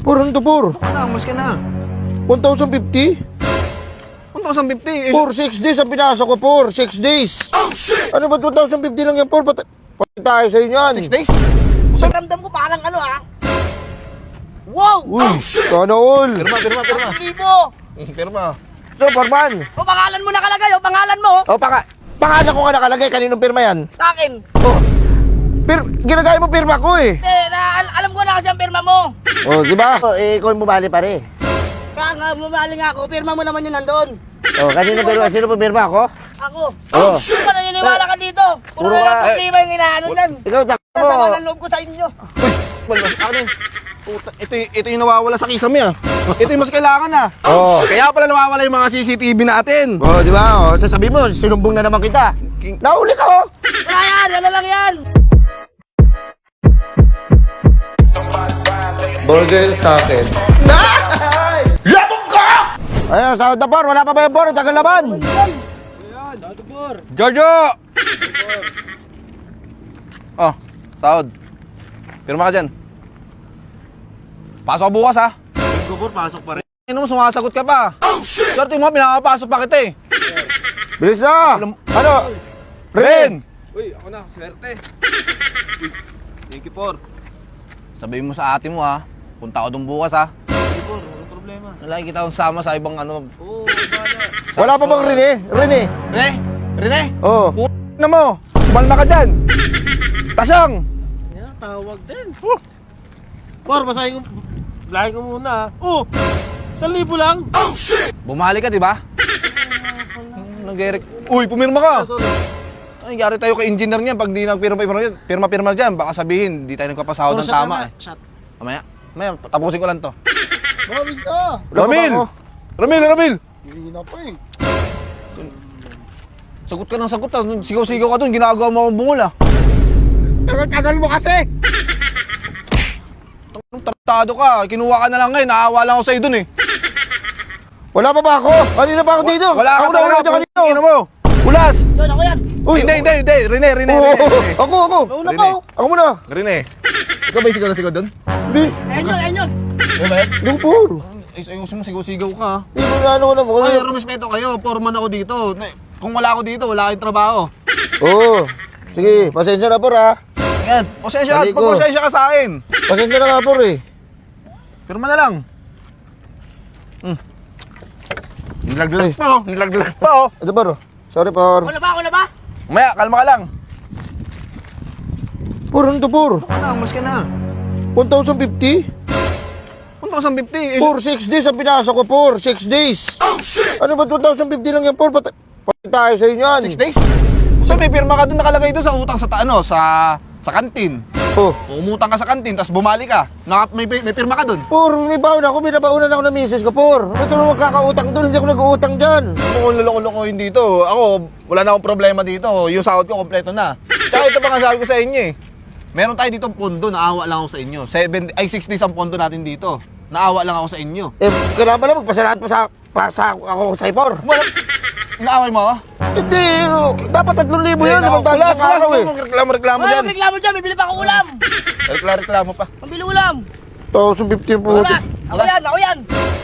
Por, ano to, por? Mas ka na. 1,050? 1,050. Por, 6 days ang pinasok ko, por. 6 days. Oh, shit! Ano ba 1,050 lang yan, por? Pati tayo sa inyo yan. 6 days? Ramdam ko parang ano Wow! Uy, sana all. Pirma. 1,000! Pirma. So, Forman. O pangalan mo nakalagay, o pangalan mo! O, pangalan ko nga nakalagay. Kaninong pirma yan? Sa akin! Oh, ginagaya mo pirma ko eh. Alam ko na kasi ang pirma mo! Oh, di ba? Oh, ikaw yung bumali pare. Kaya nga, bumali nga ako, pirma mo naman yun nandun! Oh, kanino pirma? Sino pirma ako? Ako! Oh. Ano ka naniniwala ka dito? Puro Puro na ka- problema yung inaano lang! Ikaw, tak mo. Sama ng loob ko sa inyo! Akin. Puta, ito yung nawawala sa kisame Ito yung mas kailangan Oh. Kaya pala nawawala yung mga CCTV natin. Oh, di ba? Oh, sasabihin mo, sinumbong na naman kita. Nahuli ka, oh. Wala yan! Ano lang yan! Burger sa akin. Labog ka! Ayun, sahod na por. Wala pa ba yung por? Tagal laban. Jojo! Oh, sahod. Pirma ka dyan. Pasok ka bukas Pasok pa rin. Ano mo, sumasagot ka pa. Swerte mo, pinapapasok pa kita eh. Bilis na! Ano? Ren! Uy, ako na, swerte. Uy, thank you, Por. Sabihin mo sa ate mo punta ako doon bukas Thank you, Por. Walang problema. Nalagi kita akong sama sa ibang ano. Oo, bahala. Wala pa bang Rene? Rene? Rene? Oh. Na mo! Balma ka dyan! Tasang! Yan, tawag din. Por, basahin ko. Lahin ko muna. Oh! 1,000 lang? Bumali ka, di ba? Nag-eric. Uy, pumirma ka! Ay, yari tayo kay engineer niyan pag di nagpirma-pirma dyan. Baka sabihin, di tayo nagpapasahod ng tama eh. Shot. Mamaya, tapusin ko lang to. Mabis na. Wala pa ba ako? Ramil! Hindi na pa eh. Sagot ka ng sagot Sigaw-sigaw ka dun, ginagawa mo akong bungol Tagal mo kasi! Tratado ka, kinuha ka na lang ngayon, naawa lang ako sa'yo dun eh. Wala pa ba ako? Kanina pa ako dito. Wala ka Ako na dyan kanina. Ino mo! Ulas! Yun, ako yan! Uy, Hindi, Rene. Oo, ako. Nauna Rene. pa Ako muna. Rene, ikaw ba yung sigaw na sigaw dun? Hindi. Ayun yun! Ano ba yan? Yung por. Ay, ayusin mo, sigaw-sigaw ka. Hindi ko na ano ko na. Ay, respeto kayo, foreman ako dito. Kung wala ako dito, wala kayong trabaho. Oo. Sige, pasensya na por ha. Yan, pasensya Mali ko. ka sa akin. Pasensya na nga por eh. Pirma na lang. Nilaglag pa oh. Ito por. Sorry por. Ako na ba? Maya, kalma ka lang. Por, ano to por? Mas ka na. 1,050? 1,050. Por, 6 days ang pinasok ko por. 6 days. Oh, shit! Ano ba 1,050 lang yan por? Pati tayo sa inyo yan. 6 days? So may pirma ka doon nakalagay doon sa utang sa kantin. Oh. Umutang ka sa kantin, tapos bumalik ka. May pirma ka doon. Por, may baon ako. Binabaunan ako ng misis ko por. Ito na magkakautang doon. Hindi ako nag-uutang dyan. Ano kung loloko-lokohin dito? Ako, wala na akong problema dito. Yung sahod ko, kompleto na. Tsaka ito pa nga sabi ko sa inyo eh. Meron tayo dito pondo, naawa lang ako sa inyo. 6 days ang pondo natin dito. Naawa lang ako sa inyo. Eh, kailangan pala magpasalamat pa sa ako sa por. Wala. Naaway mo ako? Hindi, dapat 3,000 yan. Limang daan sa araw eh. Reklamo Wala dyan. reklamo dyan, bibili pa ako ulam! Reklamo pa. Pambili ulam! 1,050 po. Ulas! Ako yan!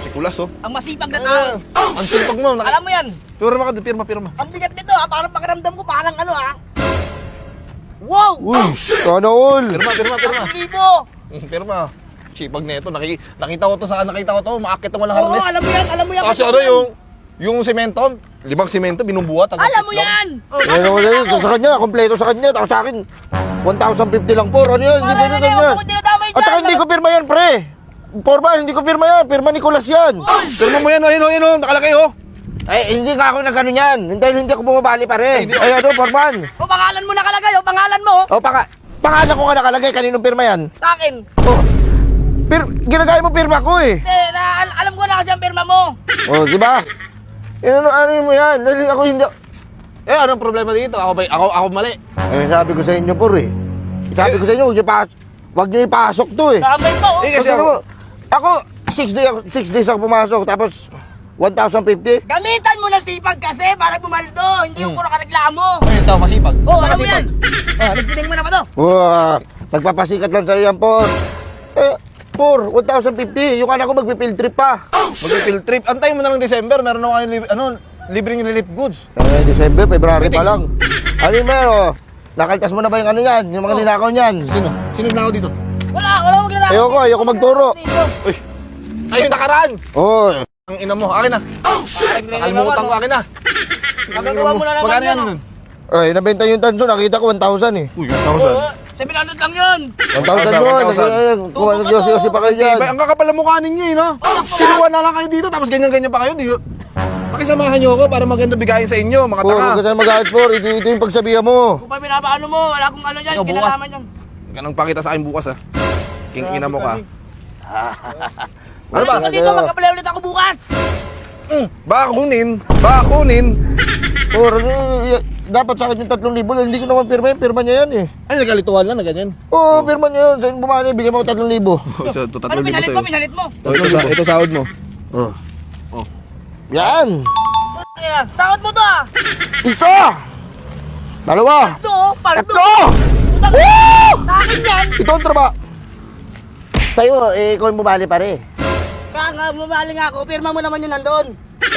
Si Kulas oh. Ang masipag na tao! Ang sipag mo. Alam mo yan! Pirma. Ang bigat nito parang pakiramdam ko parang ano Wow! Uy, sana all. Pirma. 1,000! Pirma. Sipag nito. Nakita ko to. Maakit ang walang Oo, harness. alam mo yan! Kasi ano yung semento, 5 semento binubuhat. Alam mo yan! Ano ko dyan, sa kanya, kompleto sa kanya. Tapos sa akin, 1,050 lang por. Ano yan? Hindi pwede ganyan. At saka hindi ko pirma yan, pre. Porma, hindi ko pirma yan. Pirma ni Kulas yan. Pirma mo yan, ayun, nakalagay oh. Ay, hindi ka ako nagano yan. Hindi ako bumabali pa rin. Ay, ano, Porman. O pangalan mo nakalagay, o pangalan mo! O, pangalan ko nga nakalagay. Kaninong pirma yan? Sa akin! Oh, ginagaya mo pirma ko eh. Alam ko na kasi ang pirma mo! Oh, di ba? Ano mo yan? Dahil ako hindi... Anong problema dito? Ako mali. Eh, sabi ko sa inyo, por eh. Sabi ko sa inyo, huwag niyo ipasok to eh. Nakambay ko! Kasi Ako, 6 days ako pumasok, tapos 1,050. Gamitan mo ng sipag kasi para bumaldo! Hindi yung puro kareklamo! Ito, masipag. Oo, alam mo yan! Nagpiling mo na ba to? Wow, nagpapasikat lang sa'yo yan, por. Eh, por, 1,050. Yung anak ko magpipill trip pa. Mag-field trip. Antayin mo na ng December, meron na kayong libreng relief goods. December, February pa lang. Ano yung meron? Nakaltas mo na ba yung ano yan? Yung mga ninakaw niyan? Sino? Sino na ako dito? Wala mo ginagawa. Ayoko magturo. Uy! Ayun, nakaraan! Oh, Ang ina mo, akin na. Nakalimutan ko, akin na. Magagawa mo na naman Magkano yan yan, nun? ay, nabenta yung tanso. Nakita ko 1,000 eh. Uy, 1,000. 700 lang yun. 1,000 mo. 1,000. Kung nag-yosi pa kayo dyan. Ang kakapal ng mukha ninyo eh, no? Sinuwan na lang kayo dito, tapos ganyan-ganyan pa kayo. Pakisamahan nyo ako para maganda bigayin sa inyo, mga Por, tanga. huwag ka sa'yo mag-ahit, Por. Ito yung pagsabihan mo. Kung pa pinapaano mo, wala kong ano dyan, Ikaw, bukas. kinalaman dyan. Ganang pakita sa akin bukas, ha? King ina mo ka. Ano ba? Dito, magkaplay ulit ako bukas. Baka kunin. Por, dapat sa akin yung 3,000. Hindi ko naman pirma yun. Pirma niya yan eh. Ay, nagkalituhan lang na ganyan. Oo, pirma niya yun. Saan bumali? Bigyan mo ako 3,000. So, ito, Ano pinalit mo, pinalit mo. Ito sahod mo. Oh. Oh. Yan. Takot mo to ah. Isa. Dalawa. Ito oh, pardo. Tatlo. Woo! Sa akin yan. Ito ang trabaho. Sa'yo, ikaw yung bumali pare. Kaya nga, mabali nga ako, pirma mo naman yun nandun.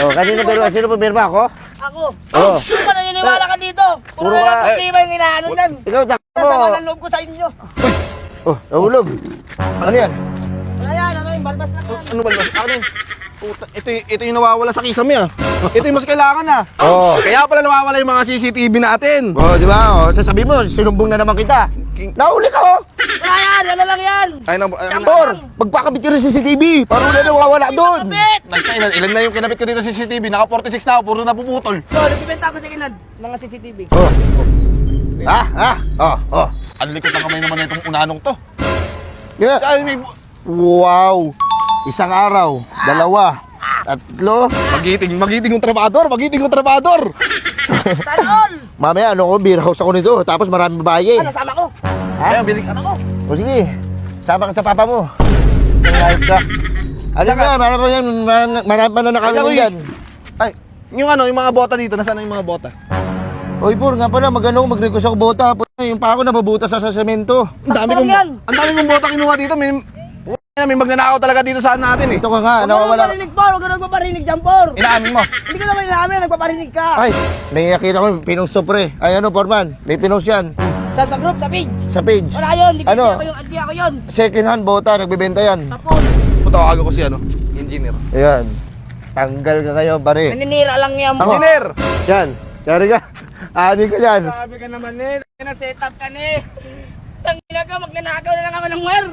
Oh, kanino pirma? Sino pumirma ako? Ako. Oo. Ano ba naniniwala ka dito? Puro Puro na ka- lang problema yung inaano dyan. Ikaw, sakto mo. Sama ng loob ko sa inyo. Oh, nahulog. Ano yan? Wala yan, ano yung balbas lang yan. Ano ba yun? Akin. Puta, ito yung nawawala sa kisame, ah. Ito yung mas kailangan, ah. Oo. Kaya pala nawawala yung mga CCTV natin. Oh, di ba? Oh, sasabihin mo, sinumbong na naman kita. Nahuli ka, oh. Wala yan, ano lang yan. Ay, Por, magpakabit ka rin sa CCTV. Para wala na nawawala doon. Kapit! ilan na yung kinabit ko dito sa CCTV? Naka 46 na ako, puro napuputol. So, nagbibenta ako sa kinad, mga CCTV. Oh. Ha? Ha? Oh, oh. Ang likot ng kamay naman na itong unanong to. Yeah. Ay, may... Wow. Isang araw, dalawa, tatlo. Magiting yung trabador. Sana all! Mamaya, ano ko, beer house ako nito. Tapos maraming babae. Ano, sama ko? Ayun, bilig Sama ko? O sige, sama ka sa papa mo. Live ka. Alam mo, marami pa yan, marami pa na nakawin yan. Ay, yung mga bota dito, nasaan na yung mga bota? Oy, Por, nga pala, mag-request ako bota. Yung pa ako nababuta sa semento. Ang dami Sakto kong yan. ang dami kong bota kinuha dito. May magnanakaw talaga dito sa natin eh. Ito ka nga, Huwag ka nawawala. nagpaparinig, Por. Huwag ka nagpaparinig dyan, Por. Inaamin mo. Hindi ko naman inamin, nagpaparinig ka. Ay, may nakita ko, pinost to pre. Ay, ano, Forman, may pinost yan. Sa group, sa page. Sa page. Wala yun, hindi Ano? ako yung addi ako yun. Second hand bota, nagbebenta yan. Tapos, Putawagan ko si engineer. Ayan. Tanggal ka kayo, pare. naninira lang yan, Ako. Por. Engineer! Yan, sorry ka. Ani ka yan. Sabi ka naman eh, na-set up ka ni. Tangina ka, magnanakaw na lang ako ng wire.